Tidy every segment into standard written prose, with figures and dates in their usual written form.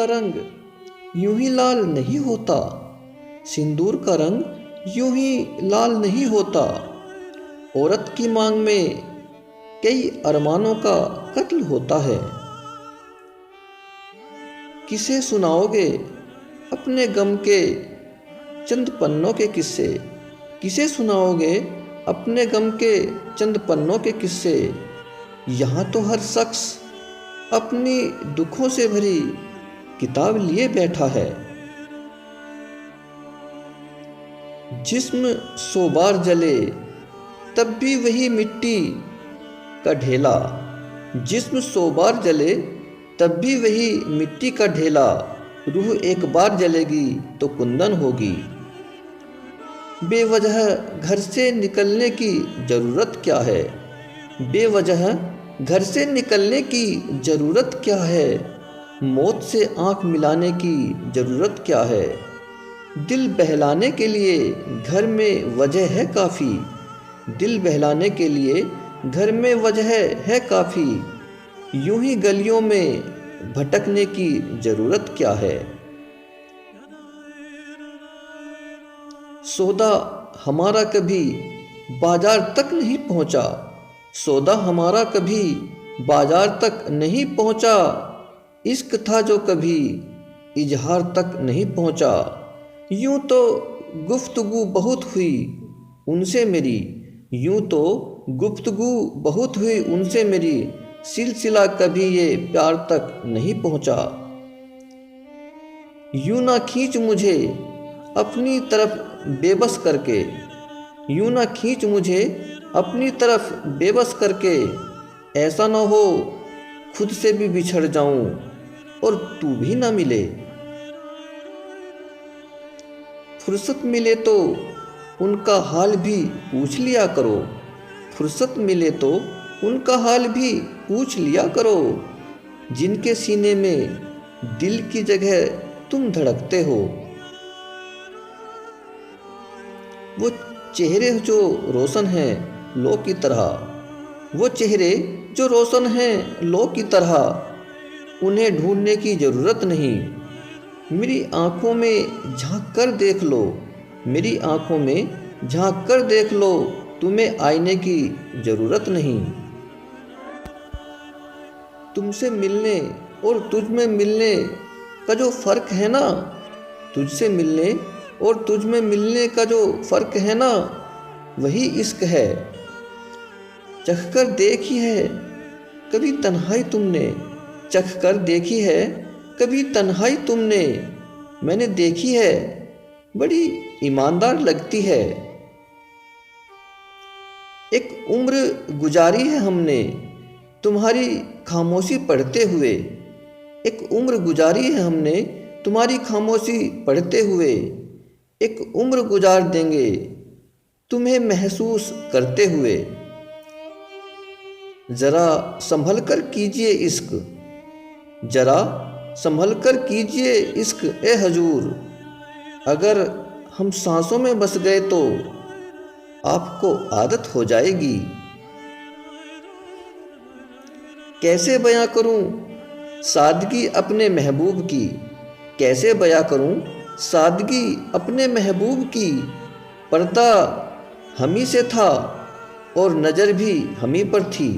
का रंग यूं ही लाल नहीं होता, सिंदूर का रंग यूं ही लाल नहीं होता। औरत की मांग में कई अरमानों का कत्ल होता है। किसे सुनाओगे अपने गम के चंद पन्नों के किस्से, किसे सुनाओगे अपने गम के चंद पन्नों के किस्से। यहाँ तो हर शख्स अपनी दुखों से भरी किताब लिए बैठा है। जिस्म 100 बार जले तब भी वही मिट्टी का ढेला, जिस्म 100 बार जले तब भी वही मिट्टी का ढेला। रूह एक बार जलेगी तो कुंदन होगी। बेवजह घर से निकलने की ज़रूरत क्या है, बेवजह घर से निकलने की ज़रूरत क्या है। मौत से आंख मिलाने की ज़रूरत क्या है। दिल बहलाने के लिए घर में वजह है काफ़ी, दिल बहलाने के लिए घर में वजह है काफ़ी। यूं ही गलियों में भटकने की ज़रूरत क्या है। सौदा हमारा कभी बाजार तक नहीं पहुंचा, सौदा हमारा कभी बाजार तक नहीं पहुंचा। इश्क था जो कभी इजहार तक नहीं पहुंचा। यूं तो गुफ्तगू बहुत हुई उनसे मेरी, यूं तो गुफ्तगू बहुत हुई उनसे मेरी। सिलसिला कभी ये प्यार तक नहीं पहुंचा। यूं ना खींच मुझे अपनी तरफ बेबस करके, यूं ना खींच मुझे अपनी तरफ बेबस करके। ऐसा ना हो खुद से भी बिछड़ जाऊं और तू भी ना मिले। फुर्सत मिले तो उनका हाल भी पूछ लिया करो, फुर्सत मिले तो उनका हाल भी पूछ लिया करो। जिनके सीने में दिल की जगह तुम धड़कते हो। वो चेहरे जो रोशन हैं लो की तरह, वो चेहरे जो रोशन हैं लो की तरह। उन्हें ढूंढने की ज़रूरत नहीं। मेरी आँखों में झांक कर देख लो, मेरी आँखों में झांक कर देख लो। तुम्हें आईने की ज़रूरत नहीं। तुमसे मिलने और तुझ में मिलने का जो फ़र्क है ना, तुझसे मिलने और तुझ में मिलने का जो फ़र्क है ना, वही इश्क है। चख कर देखी है कभी तन्हाई तुमने, चख कर देखी है कभी तन्हाई तुमने। मैंने देखी है बड़ी ईमानदार लगती है। एक उम्र गुजारी है हमने तुम्हारी खामोशी पढ़ते हुए, एक उम्र गुजारी है हमने तुम्हारी खामोशी पढ़ते हुए। एक उम्र गुजार देंगे तुम्हें महसूस करते हुए। ज़रा संभल कर कीजिए इश्क, ज़रा संभल कर कीजिए इश्क ए हजूर। अगर हम सांसों में बस गए तो आपको आदत हो जाएगी। कैसे बयां करूं सादगी अपने महबूब की, कैसे बयां करूं सादगी अपने महबूब की। पर्दा हमी से था और नज़र भी हमी पर थी।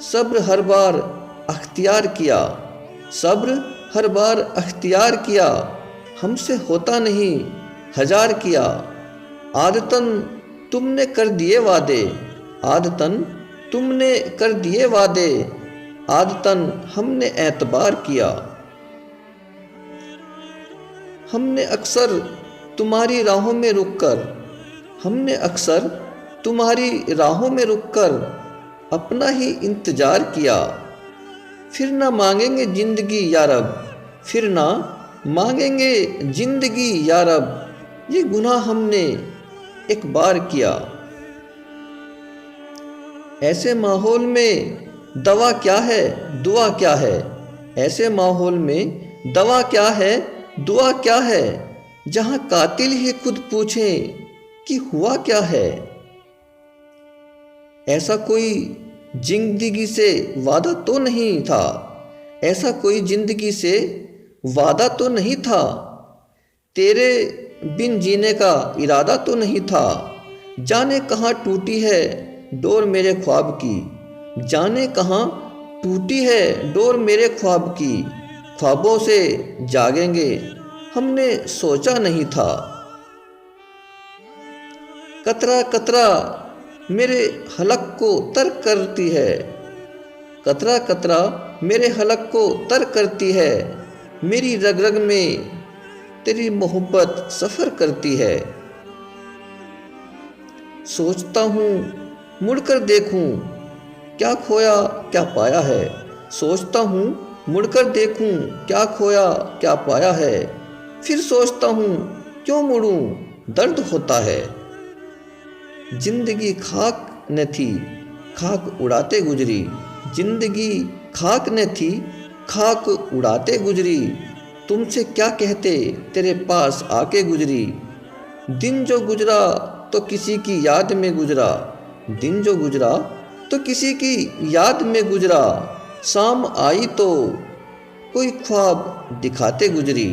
सब्र हर बार अख्तियार किया, सब्र हर बार अख्तियार किया। हमसे होता नहीं हजार किया। आदतन तुमने कर दिए वादे, आदतन तुमने कर दिए वादे। आदतन हमने एतबार किया। हमने अक्सर तुम्हारी राहों में रुककर, हमने अक्सर तुम्हारी राहों में रुककर अपना ही इंतज़ार किया। फिर ना मांगेंगे ज़िंदगी या रब, फिर ना मांगेंगे ज़िंदगी या रब। ये गुनाह हमने एक बार किया। ऐसे माहौल में दवा क्या है दुआ क्या है, ऐसे माहौल में दवा क्या है दुआ क्या है। जहाँ कातिल ही खुद पूछें कि हुआ क्या है। ऐसा कोई जिंदगी से वादा तो नहीं था, ऐसा कोई जिंदगी से वादा तो नहीं था, तेरे बिन जीने का इरादा तो नहीं था। जाने कहाँ टूटी है डोर मेरे ख्वाब की, जाने कहाँ टूटी है डोर मेरे ख्वाब की। ख्वाबों से जागेंगे हमने सोचा नहीं था। कतरा कतरा मेरे हलक को तर करती है, कतरा कतरा मेरे हलक को तर करती है। मेरी रग रग में तेरी मोहब्बत सफ़र करती है। सोचता हूँ मुड़कर देखूँ क्या खोया क्या पाया है, सोचता हूँ मुड़कर देखूँ क्या खोया क्या पाया है। फिर सोचता हूँ क्यों मुड़ूँ दर्द होता है। जिंदगी खाक न थी खाक उड़ाते गुजरी, जिंदगी खाक न थी खाक उड़ाते गुजरी। तुमसे क्या कहते तेरे पास आके गुजरी। दिन जो गुजरा तो किसी की याद में गुजरा, दिन जो गुजरा तो किसी की याद में गुजरा। शाम आई तो कोई ख्वाब दिखाते गुजरी।